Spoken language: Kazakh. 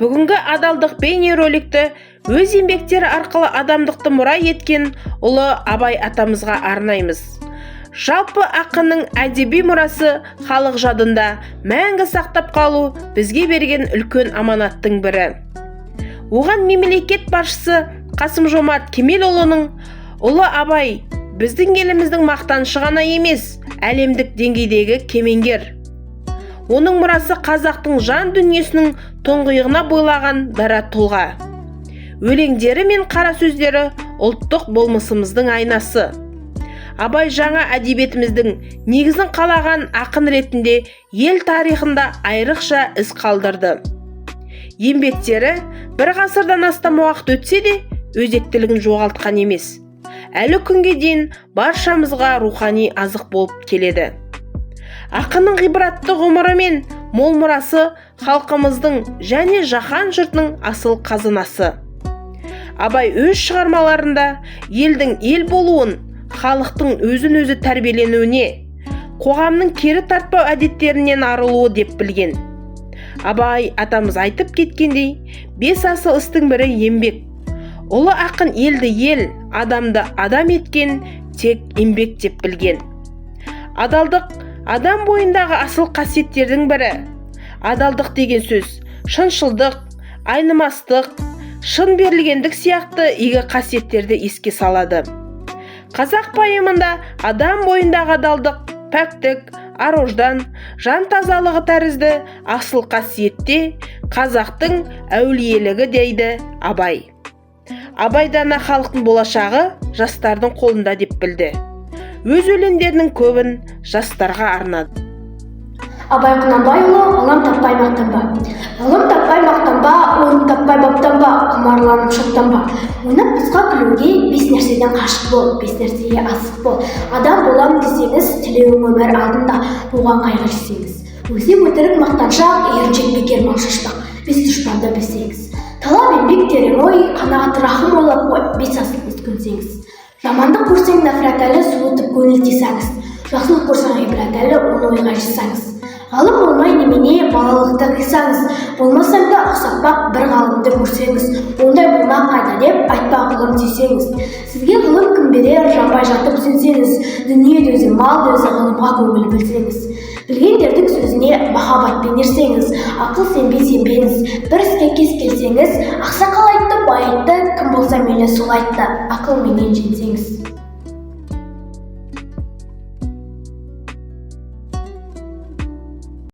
Бүгінгі адалдық бейнероликті өз еңбектері арқылы адамдықты мұра еткен ұлы Абай атамызға арнаймыз. Жалпы ақынның әдеби мұрасы халық жадында мәңгі сақтап қалу бізге берген үлкен аманаттың бірі. Оған мемлекет басшысы Қасым-Жомарт Кемелұлының ұлы Абай біздің еліміздің мақтанышы ғана емес, әлемдік деңгейдегі кемеңгер. Оның мұрасы қазақтың жан дүниесінің тұңғиығына бойлаған дара тұлға. Өлеңдері мен қара сөздері ұлттық болмысымыздың айнасы. Абай жаңа әдебиетіміздің негізін қалаған ақын ретінде ел тарихында айрықша із қалдырды. Еңбектері бір ғасырдан астам уақыт өтсе де, өзектілігін жоғалтқан емес. Әлі күнге дейін баршамызға рухани азық болып келеді. Ақынның ғибратты ғұмыры мен мол мұрасы халқымыздың және жаһан жұртының асыл қазынасы. Абай өз шығармаларында елдің ел болуын, халықтың өзін-өзі тәрбиеленуіне, қоғамның кері тартпау әдеттерінен арылуы деп білген. Абай атамыз айтып кеткендей, 5 асыл істің бірі еңбек. Ұлы ақын елді ел, адамды адам еткен тек еңбек деп білген. Адалдық адам бойындағы асыл қасиеттердің бірі. Адалдық деген сөз шыншылдық, айнымастық, шын берілгендік сияқты игі қасиеттерді еске салады. Қазақ пайымында адам бойындағы адалдық, пәктік, ар-ождан, жан тазалығы тәрізді асыл қасиетте қазақтың әулиелігі дейді Абай. Абай дана халықтың болашағы жастардың қолында деп білді. Өз өлеңдерінің көбін жастарға арнады. Абай Құнанбайұлы ғылым таппай мақтанба. Ғылым таппай мақтанба, ойын таппай баптанба, құмарланып шаттанба. Ойнап босқа күлуге 5 нәрседен қашық бол, 5 нәрсеге асық бол. Адам болам десеңіз, тілеуің өмір алдында, оған қайғы жесеңіз. Өзек өтірік мақтаншақ, еріншек бекер мал шашпақ, 5 дұшпанды білсеңіз. Талап еңбек терең ой, қанағат рахым ойлап қой, 5 асыл іс көнсеңіз. Жамандық көрсең нафратәлі суытып көңіл тесаңыз. Жақсылық көрсең ғибратәлі оны ойға жисаңыз. Ғалым болмай немене балалықты қисаңыз. Болмасаң да ұқсатпақ бір ғалымды көрсеңіз. Ондай болмақ қайда деп айтпақ ғылым десеңіз. Сізге ғылым кім берер, жанбай жатып сенсеңіз. Дүние дөзі, мал дөзі ғылымға көңіл білсеңіз. Білгендердің сөзіне махаббатпен ерсеңіз. Ақыл сенбеңіз. Бір іске кез келсеңіз. Ақсақал айтты, бай айтты, кім болса мейлі сол айтты. Ақылменен женсеңіз.